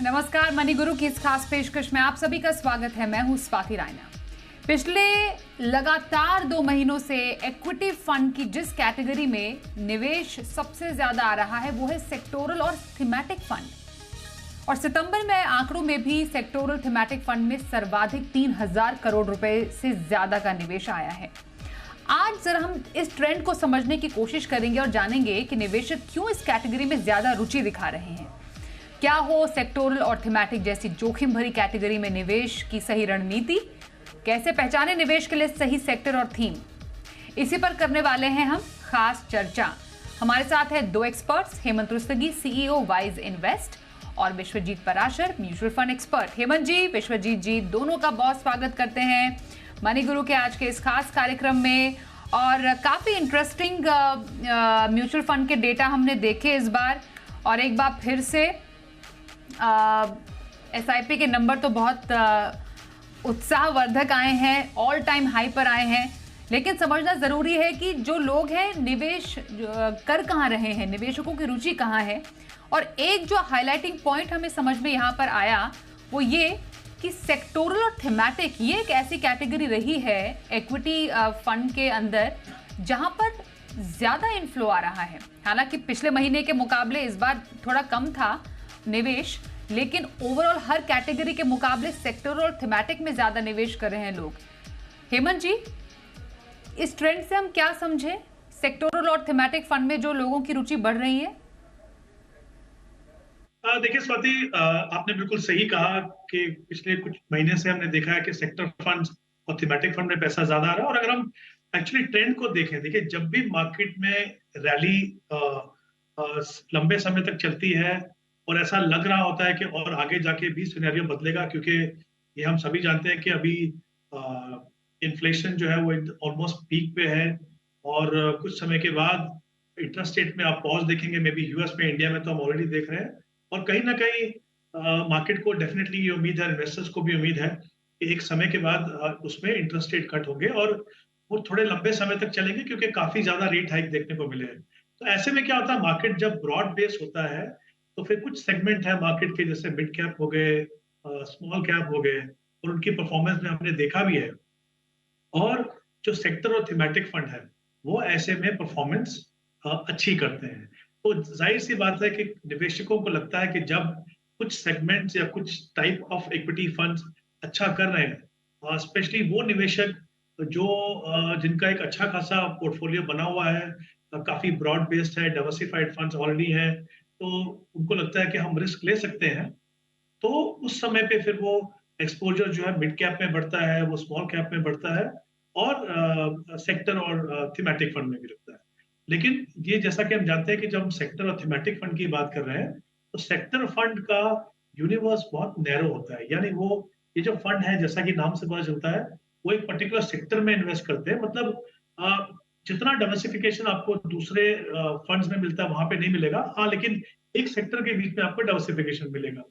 नमस्कार, मनी गुरु की इस खास पेशकश में आप सभी का स्वागत है। मैं हूं स्वाति रायना। पिछले लगातार 2 महीनों से इक्विटी फंड की जिस कैटेगरी में निवेश सबसे ज्यादा आ रहा है वो है सेक्टोरल और थीमेटिक फंड। और सितंबर में आंकड़ों में भी सेक्टोरल थीमेटिक फंड में सर्वाधिक 3000 करोड़ रुपए से ज्यादा का निवेश आया है। आज जरा हम इस ट्रेंड को समझने की कोशिश करेंगे और जानेंगे कि निवेशक क्यों इस कैटेगरी में ज्यादा रुचि दिखा रहे हैं। क्या हो सेक्टोरल और थीमेटिक जैसी जोखिम भरी कैटेगरी में निवेश की सही रणनीति, कैसे पहचाने निवेश के लिए सही सेक्टर और थीम, इसी पर करने वाले हैं हम खास चर्चा। हमारे साथ है 2 experts, Hemant Rustagi CEO Wise Invest और Vishwajeet Parashar mutual fund expert. Hemant ji, Vishwajeet ji, दोनों का बहुत स्वागत करते हैं मनी गुरु के आज के इस खास कार्यक्रम में। और काफी इंटरेस्टिंग म्यूचुअल फंड के डेटा हमने देखे इस बार, और एक बार फिर से SIP के नंबर तो बहुत उत्साहवर्धक आए हैं, ऑल टाइम हाई पर आए हैं। लेकिन समझना ज़रूरी है कि जो लोग हैं निवेश कर कहाँ रहे हैं, निवेशकों की रुचि कहाँ है। और एक जो हाईलाइटिंग पॉइंट हमें समझ में यहाँ पर आया वो ये कि सेक्टोरल और थीमेटिक ये एक ऐसी कैटेगरी रही है इक्विटी फंड के अंदर जहाँ पर ज़्यादा इनफ्लो आ रहा है। हालांकि पिछले महीने के मुकाबले इस बार थोड़ा कम था निवेश, लेकिन ओवरऑल हर कैटेगरी के मुकाबले सेक्टोरल और थीमेटिक में ज्यादा निवेश कर रहे हैं लोग। हेमंत जी, इस ट्रेंड से हम क्या समझे, सेक्टोरल और थीमेटिक फंड में जो लोगों की रुचि बढ़ रही है? देखिए स्वाति, आपने बिल्कुल सही कहा कि पिछले कुछ महीने से हमने देखा है कि सेक्टर फंड्स और थीमेटिक फंड में पैसा ज्यादा आ रहा है। और अगर हम एक्चुअली ट्रेंड को देखें, देखिए जब भी मार्केट में रैली लंबे समय तक चलती है और ऐसा लग रहा होता है कि और आगे जाके भी सिनेरियो बदलेगा, क्योंकि ये हम सभी जानते हैं कि अभी इन्फ्लेशन जो है वो ऑलमोस्ट पीक पे है। और कुछ समय के बाद इंटरेस्ट रेट में आप पॉज देखेंगे, मे बी यूएस में, इंडिया में तो हम ऑलरेडी देख रहे हैं। और कहीं ना कहीं मार्केट को डेफिनेटली ये उम्मीद है, इन्वेस्टर्स को भी उम्मीद है कि एक समय के बाद उसमें इंटरेस्ट रेट कट होंगे और वो थोड़े लंबे समय तक चलेंगे, क्योंकि काफी ज्यादा रेट हाइक देखने को मिले हैं। तो ऐसे में क्या होता है, मार्केट जब ब्रॉड बेस होता है तो फिर कुछ सेगमेंट है मार्केट के, जैसे मिड कैप हो गए, स्मॉल कैप हो गए, और उनकी परफॉर्मेंस में हमने देखा भी है। और जो सेक्टर और थीमेटिक फंड है वो ऐसे में परफॉर्मेंस अच्छी करते हैं। तो जाहिर सी बात है कि निवेशकों को लगता है कि जब कुछ सेगमेंट्स या कुछ टाइप ऑफ इक्विटी फंड्स अच्छा कर रहे हैं, स्पेशली वो निवेशक जो जिनका एक अच्छा खासा पोर्टफोलियो बना हुआ है, काफी ब्रॉड बेस्ड है, डाइवर्सिफाइड फंड्स ऑलरेडी हैं, तो उनको लगता है कि हम रिस्क ले सकते हैं। तो उस समय पे फिर वो एक्सपोजर जो है मिड कैप में बढ़ता है, वो स्मॉल कैप में बढ़ता है, और सेक्टर और थीमेटिक फंड में भी लगता है। लेकिन ये जैसा कि हम जानते हैं कि जब हम सेक्टर और थीमेटिक फंड की बात कर रहे हैं तो सेक्टर फंड का यूनिवर्स बहुत नैरो होता है। यानी वो ये जो फंड है, जैसा कि नाम से पता चलता है, वो एक पर्टिकुलर सेक्टर में इन्वेस्ट करते हैं। मतलब जितना डाइवर्सिफिकेशन आपको दूसरे फंड्स में मिलता है वहां पे नहीं मिलेगा, हाँ, लेकिन एक सेक्टर के बीच में आपको डाइवर्सिफिकेशन मिलेगा।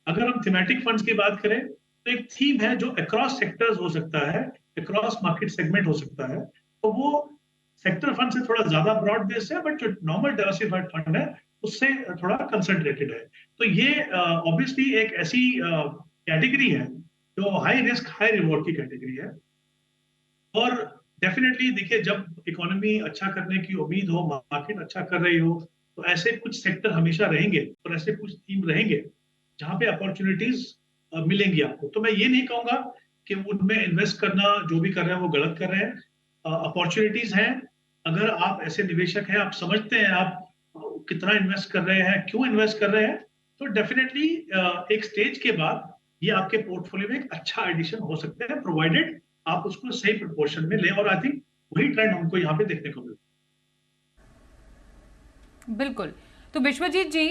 अगर हम थीमेटिक फंड्स की बात करें तो एक थीम है जो अक्रॉस सेक्टर्स हो सकता है, अक्रॉस मार्केट सेगमेंट हो सकता है। तो वो सेक्टर फंड से थोड़ा ज्यादा ब्रॉड बेस्ड है, बट जो नॉर्मल डाइवर्सिफाइड फंड है उससे थोड़ा कंसंट्रेटेड है। तो ये ऑब्वियसली एक ऐसी कैटेगरी है जो हाई रिस्क हाई रिवॉर्ड की कैटेगरी है। और डेफिनेटली देखिए, जब इकोनॉमी अच्छा करने की उम्मीद हो, मार्केट अच्छा कर रही हो, तो ऐसे कुछ सेक्टर हमेशा रहेंगे और ऐसे कुछ थीम रहेंगे जहां पे अपॉर्चुनिटीज मिलेंगी आपको। तो मैं ये नहीं कहूंगा कि उनमें इन्वेस्ट करना जो भी कर रहे हैं वो गलत कर रहे हैं। अपॉर्चुनिटीज हैं। अगर आप ऐसे निवेशक हैं, आप समझते हैं आप कितना इन्वेस्ट कर रहे हैं, क्यों इन्वेस्ट कर रहे हैं, तो डेफिनेटली एक स्टेज के बाद ये आपके पोर्टफोलियो में एक अच्छा एडिशन हो सकता है, प्रोवाइडेड आप उसको सही प्रोपोर्शन में लें। और आई थिंक वही ट्रेंड हमको यहाँ पे देखने को मिलता है बिल्कुल। तो विश्वजीत जी,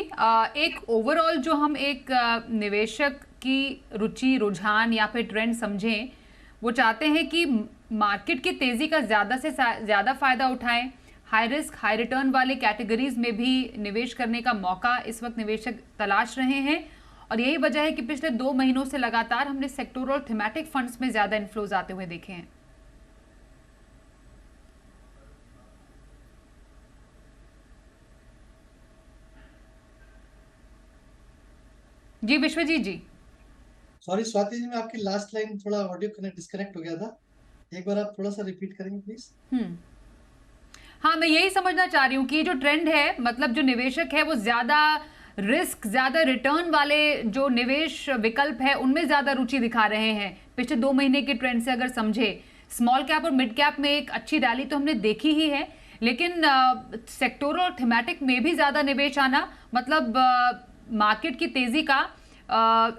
एक ओवरऑल जो हम एक निवेशक की रुचि, रुझान या फिर ट्रेंड समझें, वो चाहते हैं कि मार्केट की तेजी का ज्यादा से ज्यादा फायदा उठाएं, हाई रिस्क हाई रिटर्न वाले कैटेगरीज में भी निवेश करने का मौका इस वक्त निवेशक तलाश रहे हैं। और यही वजह है कि पिछले 2 महीनों से लगातार हमने सेक्टोरल और थीमेटिक फंड्स में ज्यादा इन्फ्लोज आते हुए देखे हैं। जी विश्वजीत जी। सॉरी स्वाति जी, मैं आपकी लास्ट लाइन थोड़ा ऑडियो कनेक्ट डिस्कनेक्ट हो गया था। एक बार आप थोड़ा सा रिपीट करेंगे प्लीज। हाँ, मैं यही समझना चाह रही हूँ कि जो ट्रेंड है, मतलब जो निवेशक है वो ज्यादा रिस्क, ज्यादा रिटर्न वाले जो निवेश विकल्प है उनमें ज्यादा रुचि दिखा रहे हैं। पिछले 2 महीने के ट्रेंड से अगर समझे, स्मॉल कैप और मिड कैप में एक अच्छी रैली तो हमने देखी ही है, लेकिन सेक्टोरल और थीमेटिक में भी ज्यादा निवेश आना, मतलब मार्केट की तेजी का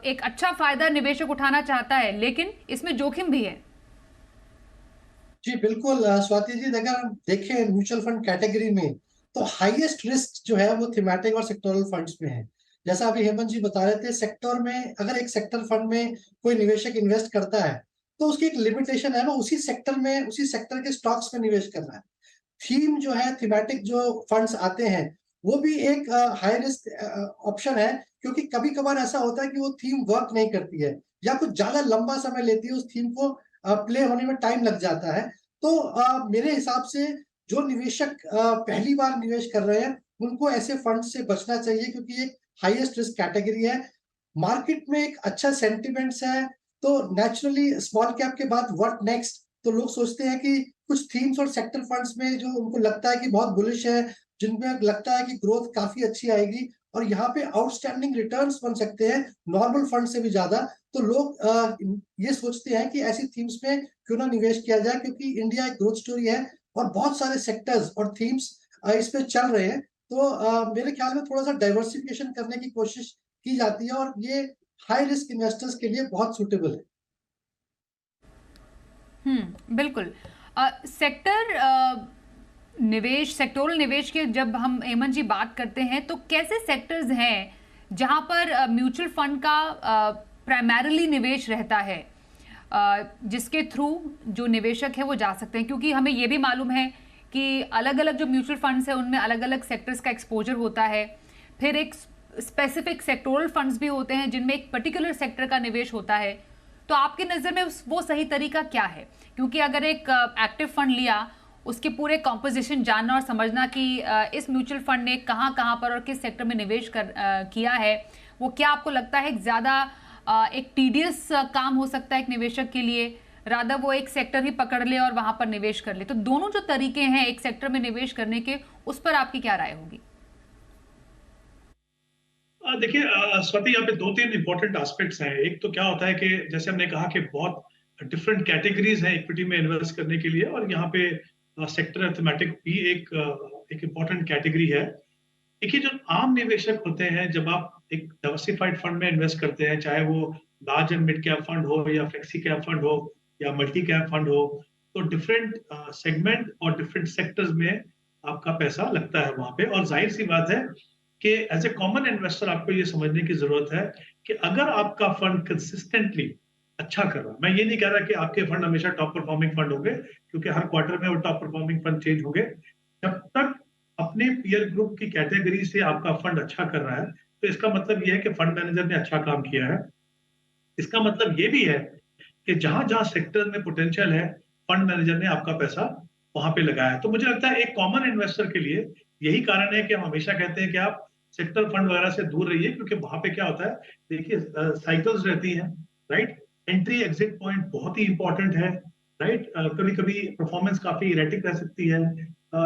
एक अच्छा फायदा निवेशक उठाना चाहता है, लेकिन इसमें जोखिम भी है। जी बिल्कुल स्वाति जी, अगर हम देखें म्यूचुअल फंड कैटेगरी में तो हाईएस्ट रिस्क जो है वो थीमेटिक और सेक्टोरल फंड्स में है। जैसा अभी हेमंत जी बता रहे थे, सेक्टर में अगर एक सेक्टर फंड में कोई निवेशक इन्वेस्ट करता है तो उसकी एक लिमिटेशन है, वो उसी सेक्टर में, उसी सेक्टर के स्टॉक्स में निवेश कर रहा है। थीम जो है, थीमेटिक जो फंड्स आते हैं, वो भी एक हाई रिस्क ऑप्शन है, क्योंकि कभी कभार ऐसा होता है कि वो थीम वर्क नहीं करती है या कुछ ज्यादा लंबा समय लेती है, उस थीम को प्ले होने में टाइम लग जाता है। तो मेरे हिसाब से जो निवेशक पहली बार निवेश कर रहे हैं उनको ऐसे फंड से बचना चाहिए, क्योंकि ये हाईएस्ट रिस्क कैटेगरी है। मार्केट में एक अच्छा सेंटिमेंट्स है, तो नेचुरली स्मॉल कैप के बाद व्हाट नेक्स्ट, तो लोग सोचते हैं कि कुछ थीम्स और सेक्टर फंड्स में जो उनको लगता है कि बहुत बुलिश है, जिनमें लगता है कि ग्रोथ काफी अच्छी आएगी और यहाँ पे आउटस्टैंडिंग रिटर्न्स बन सकते हैं नॉर्मल फंड से भी ज्यादा, तो लोग ये सोचते हैं कि ऐसी थीम्स में क्यों ना निवेश किया जाए, क्योंकि इंडिया एक ग्रोथ स्टोरी है और बहुत सारे सेक्टर्स और थीम्स इस पे चल रहे हैं। तो मेरे ख्याल में थोड़ा सा डाइवर्सिफिकेशन करने की कोशिश की जाती है और ये हाई रिस्क इन्वेस्टर्स के लिए बहुत सूटेबल है। बिल्कुल। सेक्टर निवेश, सेक्टोरल निवेश के जब हम हेमंत जी बात करते हैं तो कैसे सेक्टर्स हैं जहां पर म्यूचुअल फंड का प्राइमरीली निवेश रहता है, जिसके थ्रू जो निवेशक है वो जा सकते हैं? क्योंकि हमें ये भी मालूम है कि अलग अलग जो म्यूचुअल फंड्स हैं उनमें अलग अलग सेक्टर्स का एक्सपोजर होता है, फिर एक स्पेसिफिक सेक्टोरल फंड्स भी होते हैं जिनमें एक पर्टिकुलर सेक्टर का निवेश होता है। तो आपकी नज़र में वो सही तरीका क्या है? क्योंकि अगर एक एक्टिव फंड लिया, उसके पूरे कॉम्पोजिशन जानना और समझना कि इस म्यूचुअल फंड ने कहाँ कहाँ पर और किस सेक्टर में निवेश किया है, वो क्या आपको लगता है ज़्यादा एक टीडियस काम हो सकता है एक निवेशक के लिए, रादर वो एक सेक्टर ही पकड़ ले और वहां पर निवेश कर ले? तो दोनों जो तरीके हैं एक सेक्टर में निवेश करने के, उस पर आपकी क्या राय होगी? देखिए स्वाति, यहाँ पे 2-3 इंपॉर्टेंट एस्पेक्ट्स हैं। एक तो क्या होता है कि जैसे हमने कहा कि बहुत डिफरेंट कैटेगरीज हैं इक्विटी में इन्वेस्ट करने के लिए, और यहाँ पे सेक्टर थीमेटिक भी एक इम्पॉर्टेंट कैटेगरी है। देखिए, जो आम निवेशक होते हैं, जब आप एक डाइवर्सिफाइड फंड में इन्वेस्ट करते हैं, चाहे वो large and mid cap fund हो या फ्लेक्सी कैप फंड हो या मल्टी कैप फंड हो, तो डिफरेंट सेगमेंट और डिफरेंट सेक्टर्स में आपका पैसा लगता है वहां पे। और जाहिर सी बात है कि एज ए कॉमन इन्वेस्टर आपको ये समझने की जरूरत है कि अगर आपका फंड कंसिस्टेंटली अच्छा कर रहा है, मैं ये नहीं कह रहा कि आपके फंड हमेशा टॉप परफॉर्मिंग फंड होंगे, क्योंकि हर क्वार्टर में वो टॉप परफॉर्मिंग फंड चेंज होंगे। जब तक अपने पीयर ग्रुप की कैटेगरी से आपका फंड अच्छा कर रहा है, तो इसका मतलब ये है कि फंड मैनेजर ने अच्छा काम किया है। इसका मतलब ये भी है कि जहां जहां सेक्टर में पोटेंशियल है, फंड मैनेजर ने आपका पैसा वहां पे लगाया है। तो मुझे लगता है एक कॉमन इन्वेस्टर के लिए यही कारण है कि हम हमेशा कहते हैं कि आप सेक्टर फंड वगैरह से दूर रहिए, क्योंकि वहां पे क्या होता है, देखिए साइकिल्स रहती हैं, राइट। एंट्री एग्जिट पॉइंट बहुत ही इंपॉर्टेंट है, राइट। कभी कभी परफॉर्मेंस काफी इरेटिक रह सकती है।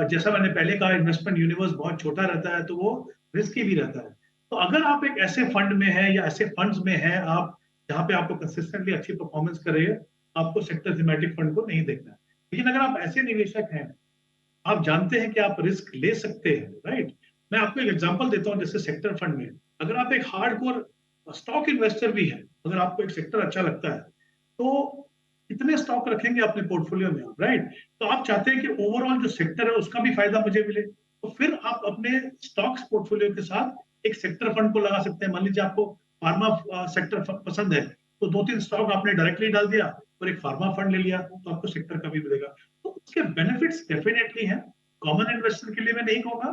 जैसा मैंने पहले कहा, इन्वेस्टमेंट यूनिवर्स बहुत छोटा रहता है, तो वो रिस्की भी रहता है। तो अगर आप एक ऐसे फंड में है या ऐसे फंड्स में है आप जहां पे आपको कंसिस्टेंटली अच्छी परफॉर्मेंस कर रही है, आपको सेक्टर थीमेटिक फंड को नहीं देखना है। लेकिन अगर आप ऐसे निवेशक हैं, आप जानते हैं कि आप रिस्क ले सकते हैं, राइट। मैं आपको एक एग्जांपल देता हूं, जैसे सेक्टर फंड में अगर आप एक हार्डकोर स्टॉक इन्वेस्टर भी हैं, अगर आपको एक सेक्टर अच्छा लगता है, तो कितने स्टॉक रखेंगे अपने पोर्टफोलियो में, राइट। तो आप चाहते हैं कि ओवरऑल जो सेक्टर है उसका भी फायदा मुझे मिले, तो फिर आप अपने स्टॉक्स पोर्टफोलियो के साथ एक सेक्टर फंड को लगा सकते हैं। मान लीजिए आपको फार्मा सेक्टर पसंद है, तो 2-3 स्टॉक आपने डायरेक्टली डाल दिया और एक फार्मा फंड ले लिया, तो आपको सेक्टर का भी मिलेगा। तो उसके बेनिफिट्स डेफिनेटली हैं। कॉमन इन्वेस्टर के लिए मैं नहीं कहूंगा,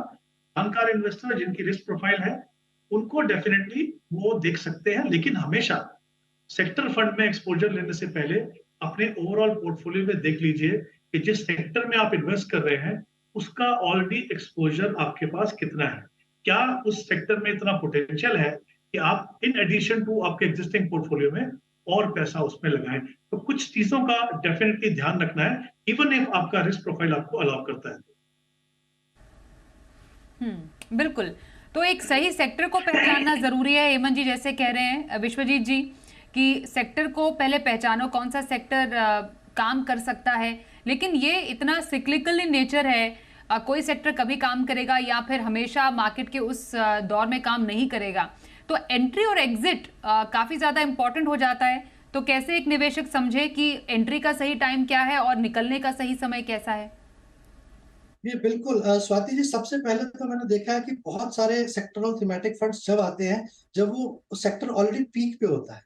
जानकार इन्वेस्टर जिनकी रिस्क प्रोफाइल है उनको डेफिनेटली वो देख सकते हैं, लेकिन हमेशा सेक्टर फंड में एक्सपोजर लेने से पहले अपने ओवरऑल पोर्टफोलियो में देख लीजिए कि जिस सेक्टर में आप इन्वेस्ट कर रहे हैं उसका ऑलरेडी एक्सपोजर आपके पास कितना है। क्या उस सेक्टर में इतना पोटेंशियल है कि आप इन एडिशन टू आपके एग्जिस्टिंग पोर्टफोलियो में और पैसा उसमें लगाएं। तो कुछ चीजों का डेफिनेटली ध्यान रखना है, इवन इफ आपका रिस्क प्रोफाइल आपको अलाउ करता है। बिल्कुल। तो एक सही सेक्टर को पहचानना जरूरी है, हेमंत जी जैसे कह रहे हैं विश्वजीत जी कि सेक्टर को पहले पहचानो, कौन सा सेक्टर काम कर सकता है। लेकिन ये इतना सिक्लिकल इन नेचर है, कोई सेक्टर कभी काम करेगा या फिर हमेशा मार्केट के उस दौर में काम नहीं करेगा। तो एंट्री और एग्जिट काफी ज्यादा इंपॉर्टेंट हो जाता है। तो कैसे एक निवेशक समझे कि एंट्री का सही टाइम क्या है और निकलने का सही समय कैसा है? ये बिल्कुल स्वाति जी, सबसे पहले तो मैंने देखा है कि बहुत सारे सेक्टरल थीमेटिक फंड्स जब आते हैं, जब वो सेक्टर ऑलरेडी पीक पे होता है,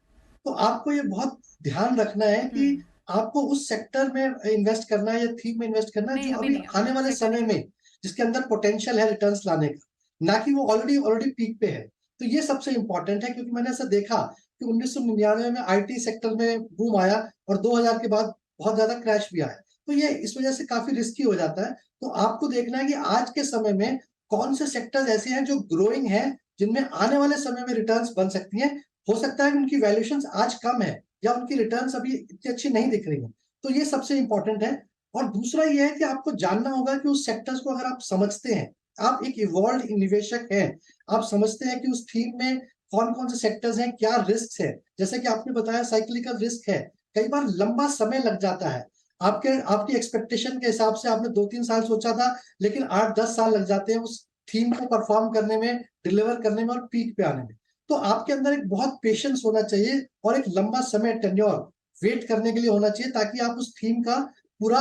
तो आपको ये बहुत ध्यान रखना है कि आपको उस सेक्टर में इन्वेस्ट करना है या थीम में इन्वेस्ट करना है नहीं, जो अभी अभी नहीं, आने वाले सेक्टर समय में जिसके अंदर पोटेंशियल है रिटर्न्स लाने का, ना कि वो ऑलरेडी ऑलरेडी पीक पे है। तो ये सबसे इंपॉर्टेंट है, क्योंकि मैंने ऐसा देखा कि 1999 में आईटी सेक्टर में बूम आया और 2000 के बाद बहुत ज्यादा क्रैश भी आया, तो ये इस वजह से काफी रिस्की हो जाता है। तो आपको देखना है कि आज के समय में कौन से सेक्टर्स ऐसे हैं जो ग्रोइंग हैं, जिनमें आने वाले समय में रिटर्न्स बन सकती हैं। हो सकता है कि उनकी वैल्यूएशंस आज कम है या उनकी रिटर्न्स अभी इतनी अच्छी नहीं दिख रही हैं। तो ये सबसे इंपॉर्टेंट है। और दूसरा ये है कि आपको जानना होगा कि उस सेक्टर्स को अगर आप समझते हैं, आप एक इवॉल्व्ड निवेशक हैं, आप समझते हैं कि उस थीम में कौन-कौन से सेक्टर्स हैं, क्या रिस्क है। जैसे कि आपने बताया साइक्लिकल रिस्क है, कई बार लंबा समय लग जाता है। आपकी एक्सपेक्टेशन के हिसाब से आपने 2-3 साल सोचा था, लेकिन 8-10 साल लग जाते हैं उस थीम को परफॉर्म करने में, डिलीवर करने में और पीक पे आने में। तो आपके अंदर एक बहुत पेशेंस होना चाहिए और एक लंबा समय टेन्योर वेट करने के लिए होना चाहिए, ताकि आप उस थीम का पूरा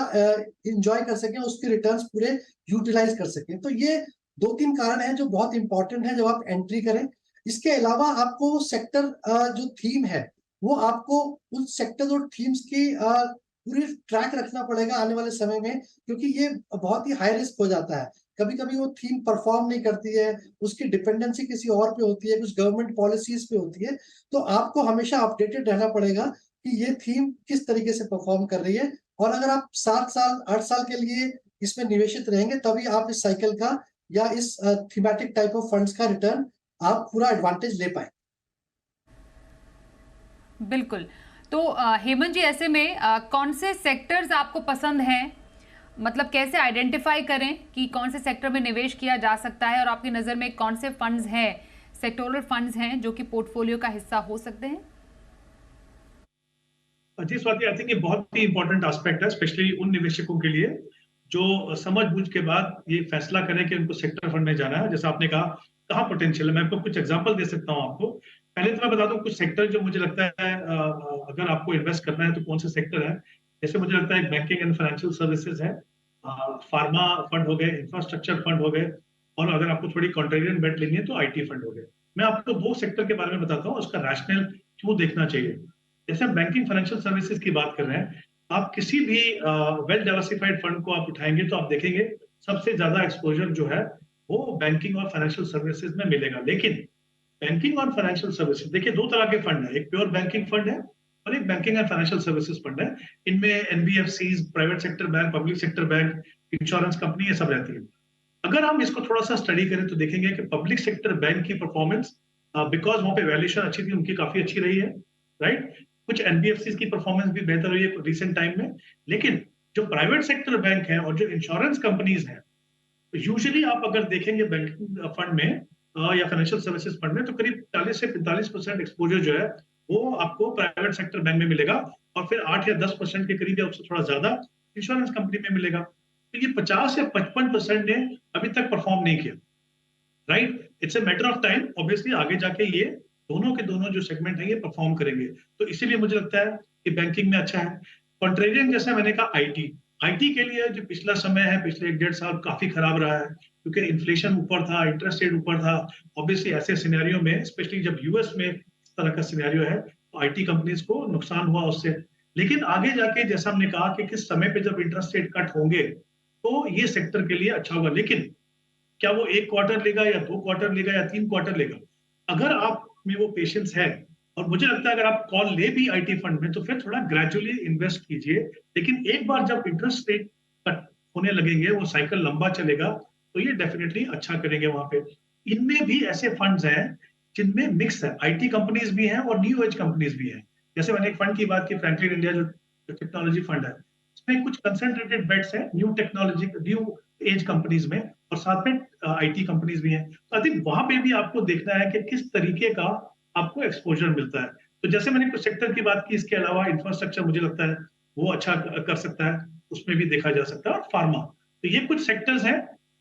एन्जॉय कर सकें, उसके रिटर्न्स पूरे यूटिलाइज कर सकें। तो ये 2-3 कारण हैं जो बहुत इंपॉर्टेंट है जब आप एंट्री करें। इसके अलावा आपको सेक्टर जो थीम है, वो आपको उन सेक्टर्स और थीम्स की पूरी ट्रैक रखना पड़ेगा आने वाले समय में, क्योंकि ये बहुत ही हाई रिस्क हो जाता है। कभी-कभी वो थीम परफॉर्म नहीं करती है, उसकी डिपेंडेंसी किसी और पे होती है, कुछ गवर्नमेंट पॉलिसीज पे होती है। तो आपको हमेशा अपडेटेड रहना पड़ेगा कि ये थीम किस तरीके से परफॉर्म कर रही है। और अगर आप 7 साल, 8 साल के लिए इसमें निवेशित रहेंगे, तभी आप इस साइकिल का या इस थीमेटिक टाइप ऑफ फंड्स का रिटर्न आप पूरा एडवांटेज ले पाएँ। बिल्कुल। तो हेमंत जी ऐसे में कौन से सेक्टर्स आपको पसंद हैं? मतलब कैसे आइडेंटिफाई करें कि कौन से सेक्टर में निवेश किया जा सकता है और आपकी नज़र में कौन से फंड्स हैं, सेक्टोरल फंड्स हैं जो कि पोर्टफोलियो का हिस्सा हो सकते हैं? जी स्वाति, आई थिंक ये बहुत ही इंपॉर्टेंट एस्पेक्ट है, स्पेशली उन निवेशकों के लिए जो समझ-बूझ के बाद ये फैसला करें कि उनको सेक्टर फंड में जाना है। जैसा आपने कहा, कहाँ पोटेंशियल है, मैं आपको कुछ एग्जांपल दे सकता हूँ आपको। पहले तो मैं बता दूँ कुछ सेक्टर जो मुझे लगता है अगर आपको इन्वेस्ट करना है तो कौन से सेक्टर है। जैसे मुझे लगता है बैंकिंग एंड फाइनेंशियल सर्विसेज है, फार्मा फंड हो गए, इंफ्रास्ट्रक्चर फंड हो गए, और अगर आपको थोड़ी कॉन्ट्रेरियन बेट लेनी है तो आईटी फंड हो गए। मैं आपको 2 सेक्टर के बारे में बताता हूँ, उसका रैशनल क्यों देखना चाहिए। जैसे हम बैंकिंग फाइनेंशियल सर्विसेज की बात कर रहे हैं, आप किसी भी वेल डाइवर्सिफाइड फंड को आप उठाएंगे तो आप देखेंगे सबसे ज्यादा एक्सपोजर जो है वो बैंकिंग और फाइनेंशियल सर्विसेज में मिलेगा। लेकिन बैंकिंग और फाइनेंशियल सर्विसेज, देखिए 2 तरह के फंड है, एक प्योर बैंकिंग फंड है और एक banking and financial services fund है। इनमें NBFCs, private sector bank, public sector bank, insurance company, ये सब रहती है। अगर हम इसको थोड़ा सा स्टडी करें तो देखेंगे कि पब्लिक सेक्टर बैंक की परफॉर्मेंस, बिकॉज वहां पे वैल्यूएशन अच्छी थी, उनकी काफी अच्छी रही है, राइट। कुछ एनबीएफसी की परफॉर्मेंस भी बेहतर हुई है रिसेंट टाइम में। लेकिन जो प्राइवेट सेक्टर बैंक है और जो इंश्योरेंस कंपनीज हैं, यूजुअली आप अगर देखेंगे बैंकिंग फंड में या फाइनेंशियल सर्विसेज फंड में, तो करीब 40 से 45% एक्सपोजर जो है वो आपको प्राइवेट सेक्टर बैंक में मिलेगा, और फिर 8 या 10% के करीब या उससे थोड़ा ज्यादा इंश्योरेंस कंपनी में मिलेगा। तो ये 50 या 55% ने अभी तक परफॉर्म नहीं किया, right. It's a matter of time, obviously आगे जाके ये दोनों के दोनों जो सेगमेंट है ये परफॉर्म करेंगे। तो इसीलिए मुझे लगता है कि बैंकिंग में अच्छा है। कॉन्ट्रेरियन, जैसे मैंने कहा, आईटी के लिए जो पिछला समय है, पिछले 1-1.5 साल काफी खराब रहा है, क्योंकि इन्फ्लेशन ऊपर था, इंटरेस्ट रेट ऊपर था। ऑब्वियसली ऐसे सिनेरियो में, स्पेशली जब यूएस में इस तरह का सिनेरियो है, तो आईटी कंपनीज को नुकसान हुआ उससे। लेकिन आगे जाके जैसा हमने कहा कि किस समय पे जब इंटरेस्ट रेट कट होंगे तो ये सेक्टर के लिए अच्छा होगा। लेकिन क्या वो 1 क्वार्टर लेगा या 2 क्वार्टर लेगा या 3 क्वार्टर लेगा, अगर आप में वो पेशेंस है, और मुझे लगता है अगर आप कॉल ले भी आईटी फंड में तो फिर थोड़ा ग्रेजुअली इन्वेस्ट कीजिए। लेकिन एक बार जब इंटरेस्ट रेट कट होने लगेंगे, वो साइकिल लंबा चलेगा, तो ये डेफिनेटली अच्छा करेंगे वहां पे। इनमें भी ऐसे फंड्स हैं जिनमें मिक्स है, आईटी कंपनीज भी हैं और न्यू एज कंपनीज भी हैं। जैसे मैंने एक फंड की बात की, फ्रैंकलिन इंडिया जो टेक्नोलॉजी फंड है, इसमें कुछ कंसंट्रेटेड बेट्स हैं new technology, new age companies में, और साथ में आईटी कंपनीज भी हैं। तो आई थिंक वहां पे भी आपको देखना है कि किस तरीके का आपको एक्सपोजर मिलता है। तो जैसे मैंने कुछ सेक्टर की बात की, इसके अलावा इंफ्रास्ट्रक्चर मुझे लगता है वो अच्छा कर सकता है, उसमें भी देखा जा सकता है, और फार्मा। तो ये कुछ सेक्टर्स हैं,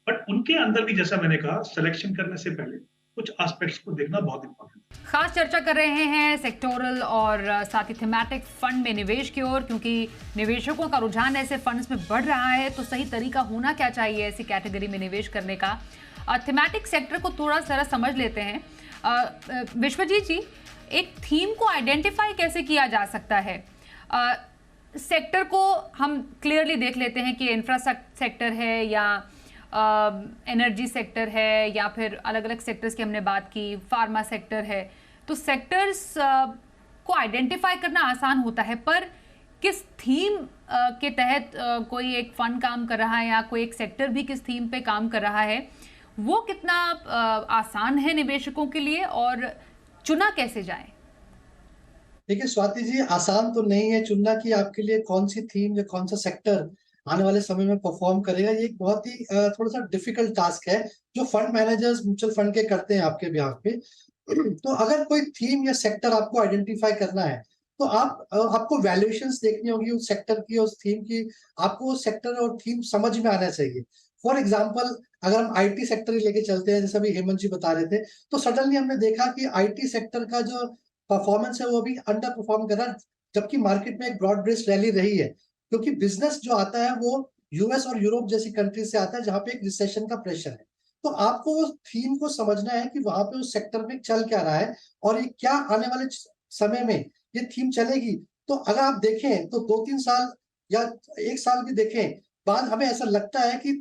बट उनके अंदर भी जैसा मैंने कहा, सिलेक्शन करने से पहले कुछ एस्पेक्ट्स को देखना बहुत इंपॉर्टेंट है। खास चर्चा कर रहे हैं सेक्टोरल और साथ ही थीमेटिक फंड में निवेश की ओर, क्योंकि निवेशकों का रुझान ऐसे फंड्स में बढ़ रहा है। तो सही तरीका होना क्या चाहिए ऐसी कैटेगरी में निवेश करने का? थीमेटिक सेक्टर को थोड़ा सा समझ लेते हैं। विश्वजीत जी, एक थीम को आइडेंटिफाई कैसे किया जा सकता है? सेक्टर को हम क्लियरली देख लेते हैं कि इंफ्रास्ट्रक्चर सेक्टर है या एनर्जी सेक्टर है, या फिर अलग अलग सेक्टर्स की हमने बात की, फार्मा सेक्टर है। तो सेक्टर्स को आइडेंटिफाई करना आसान होता है, पर किस थीम के तहत कोई एक फंड काम कर रहा है या कोई एक सेक्टर भी किस थीम पे काम कर रहा है, वो कितना आसान है निवेशकों के लिए, और चुना कैसे जाए? देखिए स्वाति जी, आसान तो नहीं है चुनना कि आपके लिए कौन सी थीम या कौन सा सेक्टर आने वाले समय में परफॉर्म करेगा। ये एक बहुत ही थोड़ा सा डिफिकल्ट टास्क है जो फंड मैनेजर्स म्यूचुअल फंड के करते हैं आपके बिहाफ पे। तो अगर कोई थीम या सेक्टर आपको आइडेंटिफाई करना है, तो आपको वैल्यूएशंस देखनी होगी उस सेक्टर की, उस थीम की। आपको उस सेक्टर और थीम समझ में आना चाहिए। फॉर एग्जाम्पल, अगर हम आईटी सेक्टर ही लेके चलते हैं, जैसे अभी हेमंत जी बता रहे थे, तो सडनली हमने देखा कि आईटी सेक्टर का जो परफॉर्मेंस है वो भी अंडर परफॉर्म कर रहा है, जबकि मार्केट में एक ब्रॉड बेस्ड रैली रही है। क्योंकि बिजनेस जो आता है वो यूएस और यूरोप जैसी कंट्रीज से आता है, जहां पे एक रिसेशन का प्रेशर है। तो आपको उस थीम को समझना है कि वहां पे उस सेक्टर में चल क्या रहा है, और ये क्या आने वाले समय में ये थीम चलेगी। तो अगर आप देखें तो 2-3 साल या 1 साल भी देखें बाद, हमें ऐसा लगता है कि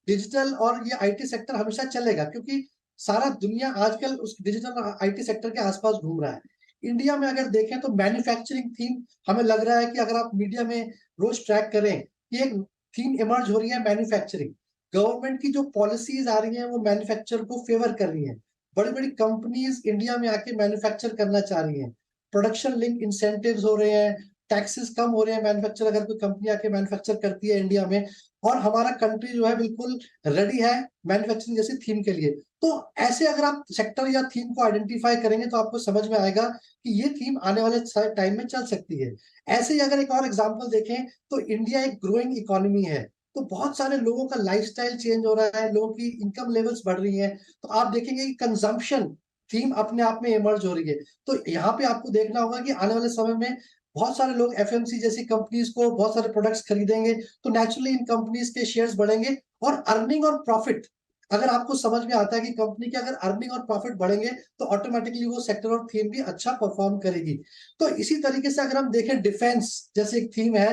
डिजिटल और ये आईटी सेक्टर हमेशा चलेगा, क्योंकि सारा दुनिया आजकल उस डिजिटल और आईटी सेक्टर के आसपास घूम रहा है। इंडिया में अगर देखें तो मैन्युफैक्चरिंग थीम, हमें लग रहा है कि अगर आप मीडिया में रोज ट्रैक करें कि एक थीम इमर्ज हो रही है मैन्युफैक्चरिंग। गवर्नमेंट की जो पॉलिसीज आ रही हैं वो मैन्युफैक्चर को फेवर कर रही हैं। बड़ी-बड़ी कंपनीज इंडिया में आके मैन्युफैक्चर करना चाह रही हैं। प्रोडक्शन लिंक इंसेंटिव्स हो रहे हैं, टैक्सेस कम हो रहे हैं मैन्युफैक्चर, अगर कोई कंपनी आके मैन्युफैक्चर करती है इंडिया में। और हमारा कंट्री जो है बिल्कुल रेडी है मैन्युफैक्चरिंग जैसी थीम के लिए। तो ऐसे अगर आप सेक्टर या थीम को आइडेंटिफाई करेंगे तो आपको समझ में आएगा कि ये थीम आने वाले टाइम में चल सकती है। ऐसे ही अगर एक और एग्जांपल देखें तो इंडिया एक ग्रोइंग इकोनॉमी है, तो बहुत सारे लोगों का लाइफस्टाइल चेंज हो रहा है, लोगों की इनकम लेवल्स बढ़ रही हैं। तो आप देखेंगे कि कंजम्पशन थीम अपने आप में इमर्ज हो रही है। तो यहाँ पे आपको देखना होगा कि आने वाले समय में बहुत सारे लोग एफएमसी जैसी कंपनीज को बहुत सारे प्रोडक्ट्स खरीदेंगे, तो नेचुरली इन कंपनीज के शेयर्स बढ़ेंगे। और अर्निंग और प्रॉफिट, अगर आपको समझ में आता है कि कंपनी के अगर अर्निंग और प्रॉफिट बढ़ेंगे तो ऑटोमेटिकली वो सेक्टर और थीम भी अच्छा परफॉर्म करेगी। तो इसी तरीके से अगर हम देखें, डिफेंस जैसे एक थीम है,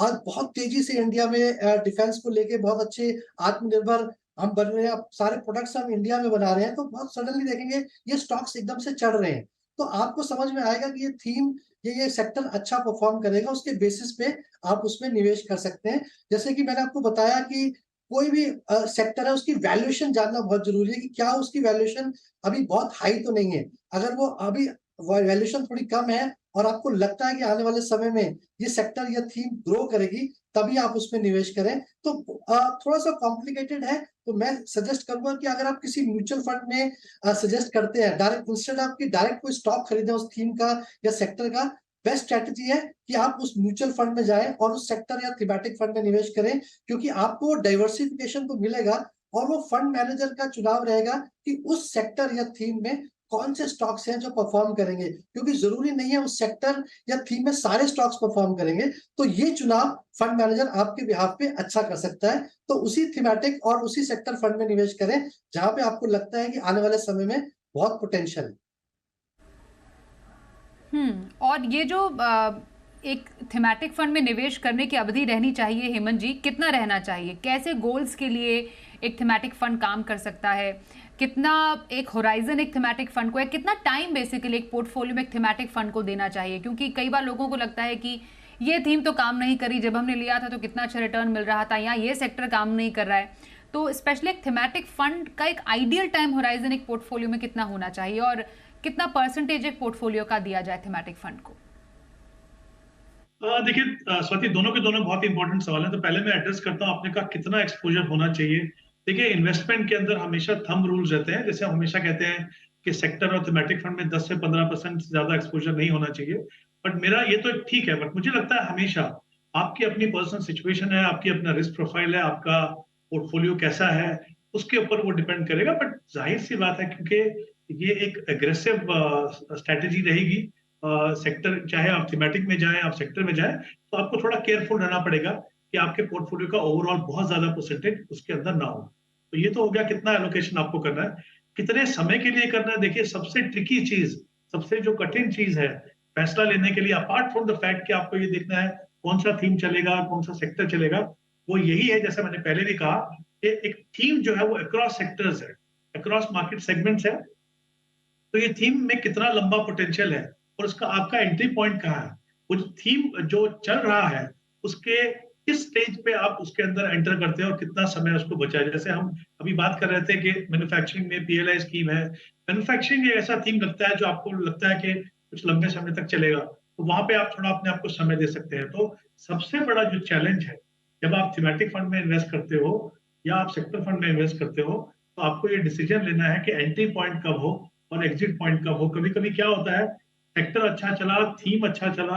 आज बहुत तेजी से इंडिया में डिफेंस को लेके बहुत अच्छे आत्मनिर्भर हम बन रहे हैं। अब सारे प्रोडक्ट्स हम इंडिया में बना रहे हैं, तो बहुत सडनली देखेंगे ये स्टॉक्स एकदम से चढ़ रहे हैं। तो आपको समझ में आएगा कि ये थीम, ये सेक्टर अच्छा परफॉर्म करेगा, उसके बेसिस पे आप उसमें निवेश कर सकते हैं। जैसे कि मैंने आपको बताया कि कोई भी सेक्टर है, उसकी वैल्यूएशन जानना बहुत जरूरी है कि क्या उसकी वैल्यूएशन अभी बहुत हाई तो नहीं है। अगर वो अभी वैल्यूएशन थोड़ी कम है और आपको लगता है कि आने वाले समय में ये सेक्टर या थीम ग्रो करेगी, तभी आप उसमें निवेश करें। तो थोड़ा सा कॉम्प्लिकेटेड है, तो मैं सजेस्ट करूंगा कि अगर आप किसी म्यूचुअल फंड में सजेस्ट करते हैं, डायरेक्ट इंस्टेड आपकी डायरेक्ट कोई स्टॉक खरीदें उस थीम का या सेक्टर का, बेस्ट स्ट्रेटजी है कि आप उस म्यूचुअल फंड में जाएं और उस सेक्टर या थीमेटिक फंड में निवेश करें, क्योंकि आपको डाइवर्सिफिकेशन तो मिलेगा और वो फंड मैनेजर का चुनाव रहेगा कि उस सेक्टर या थीम में कौन से स्टॉक्स हैं जो परफॉर्म करेंगे। क्योंकि जरूरी नहीं है उस सेक्टर या थीम में सारे स्टॉक्स परफॉर्म करेंगे, तो ये चुनाव फंड मैनेजर आपके बिहाफ पे अच्छा कर सकता है। तो उसी थीमेटिक और उसी सेक्टर फंड में निवेश करें जहां पे आपको लगता है कि आने वाले समय में बहुत पोटेंशियल है। और ये जो एक थीमेटिक फंड में निवेश करने की अवधि रहनी चाहिए, हेमंत जी, कितना रहना चाहिए? कैसे गोल्स के लिए एक थीमेटिक फंड काम कर सकता है? कितना एक होराइजन एक थीमेटिक फंड को है, कितना टाइम बेसिकली एक पोर्टफोलियो में एक थीमेटिक फंड को देना चाहिए? क्योंकि कई बार लोगों को लगता है कि ये थीम तो काम नहीं करी, जब हमने लिया था तो कितना अच्छा रिटर्न मिल रहा था, या ये सेक्टर काम नहीं कर रहा है। तो स्पेशली एक थीमेटिक फंड का एक आइडियल टाइम होराइजन एक पोर्टफोलियो में कितना होना चाहिए, और कितना परसेंटेज एक पोर्टफोलियो का दिया जाए थीमेटिक फंड को? देखिए स्वाति, दोनों के दोनों बहुत इंपॉर्टेंट सवाल हैं। तो पहले मैं एड्रेस करता हूँ, आपने कहा कितना एक्सपोजर होना चाहिए। देखिए, इन्वेस्टमेंट के अंदर हमेशा थंब रूल्स रहते हैं। जैसे हम हमेशा कहते हैं कि सेक्टर और थीमेटिक फंड में 10 से 15% से ज्यादा एक्सपोजर नहीं होना चाहिए। बट मेरा ये तो ठीक है, बट मुझे लगता है हमेशा आपकी अपनी पर्सनल सिचुएशन है, आपकी अपना रिस्क प्रोफाइल है, आपका पोर्टफोलियो कैसा है, उसके ऊपर वो डिपेंड करेगा। बट जाहिर सी बात है, क्योंकि ये एक एग्रेसिव स्ट्रेटेजी रहेगी, सेक्टर चाहे आप थीमेटिक में जाएं, आप सेक्टर में जाएं, तो आपको थोड़ा केयरफुल रहना पड़ेगा कि आपके पोर्टफोलियो का ओवरऑल बहुत ज्यादा परसेंटेज उसके अंदर ना हो। तो ये तो हो गया कितना एलोकेशन आपको करना है, कितने समय के लिए करना है। देखिए, सबसे ट्रिकी चीज, सबसे जो कठिन चीज है फैसला लेने के लिए, अपार्ट फ्रॉम द फैक्ट कि आपको ये देखना है कौन सा थीम चलेगा, कौन सा सेक्टर चलेगा, वो यही है, जैसे मैंने पहले भी कहा, कि एक थीम जो है वो अक्रॉस सेक्टर्स है, अक्रॉस मार्केट सेगमेंट्स है। तो ये थीम में कितना लंबा पोटेंशियल है और उसका आपका एंट्री पॉइंट कहाँ है, वो थीम जो चल रहा है उसके किस स्टेज पे आप उसके अंदर एंटर करते हैं और कितना समय उसको बचा है। जैसे हम अभी बात कर रहे थे कि मैन्युफैक्चरिंग में पीएलआई स्कीम है। मैन्युफैक्चरिंग एक ऐसा थीम लगता है जो आपको लगता है कि कुछ लंबे समय तक चलेगा, तो वहां पे आप थोड़ा अपने आप को समय दे सकते हैं। तो सबसे बड़ा जो चैलेंज है, जब आप थीमेटिक फंड में इन्वेस्ट करते हो या आप सेक्टर फंड में इन्वेस्ट करते हो, तो आपको ये डिसीजन लेना है कि एंट्री पॉइंट कब हो और एग्जिट पॉइंट कब हो। कभी कभी क्या होता है, सेक्टर अच्छा चला, थीम अच्छा चला,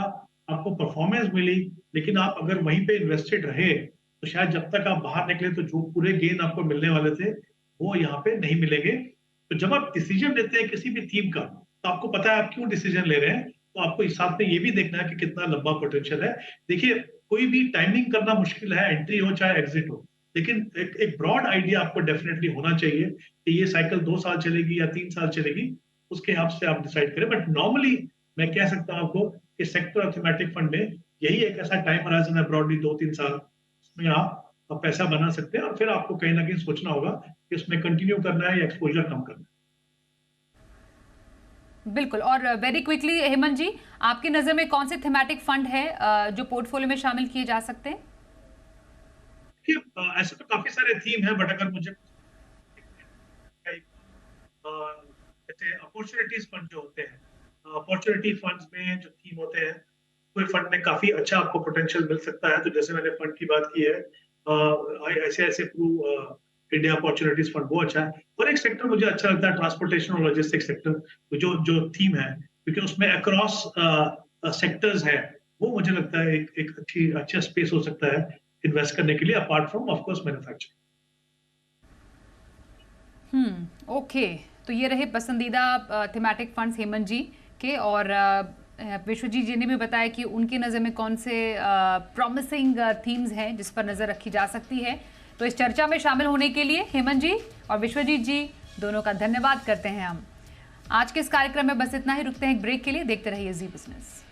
आपको परफॉर्मेंस मिली, लेकिन आप अगर वहीं पे इन्वेस्टेड रहे तो शायद जब तक आप बाहर निकले तो जो पूरे गेन आपको मिलने वाले थे वो यहाँ पे नहीं मिलेंगे। तो जब आप डिसीजन लेते हैं किसी भी थीम का, तो आपको पता है आप क्यों डिसीजन ले रहे हैं, तो आपको इस साथ में ये भी देखना है कि कितना लंबा पोटेंशियल है। देखिए, कोई भी टाइमिंग करना मुश्किल है, एंट्री हो चाहे एग्जिट हो, लेकिन एक ब्रॉड आइडिया आपको डेफिनेटली होना चाहिए कि ये साइकिल 2 साल चलेगी या 3 साल चलेगी, उसके हिसाब से आप डिसाइड करें। बट नॉर्मली मैं कह सकता हूं आपको कि सेक्टर और थीमेटिक फंड में यही एक ऐसा टाइम होराइजन है, ब्रॉडली 2-3 साल, उसमें आप पैसा बना सकते हैं और फिर आपको कहीं ना कहीं सोचना होगा कि उसमें कंटिन्यू करना है या एक्सपोजर कम करना है। बिल्कुल। और वेरी क्विकली हेमंत जी, आपकी नजर में कौन से थीमेटिक फंड है जो पोर्टफोलियो में शामिल किए जा सकते हैं? ऐसे तो काफी सारे थीम है, बट अगर मुझे जैसे अपॉर्चुनिटीज फंड जो होते हैं, अपॉर्चुनिटी फंड्स में जो थीम होते हैं, कोई फंड में काफी अच्छा आपको पोटेंशियल मिल सकता है। तो जैसे मैंने फंड की बात की है, ऐसे इंडिया अपॉर्चुनिटीज फंड, वो अच्छा है। और एक सेक्टर मुझे अच्छा लगता है, ट्रांसपोर्टेशन और लॉजिस्टिक्स सेक्टर, जो जो थीम है, क्योंकि उसमें अक्रॉस सेक्टर्स है, वो मुझे लगता है एक अच्छा स्पेस हो सकता है इन्वेस्ट करने के लिए, apart from of course manufacturing. Okay. तो ये रहे पसंदीदा थीमेटिक फंड्स हेमंत जी के, और विश्वजीत जी ने भी बताया कि उनकी नज़र में कौन से प्रॉमिसिंग थीम्स हैं जिस पर नज़र रखी जा सकती है। तो इस चर्चा में शामिल होने के लिए हेमंत जी और विश्वजीत जी दोनों का धन्यवाद करते हैं हम। आज के इस कार्यक्रम में बस इतना ही, रुकते हैं एक ब्रेक के लिए। देखते रहिए जी बिजनेस।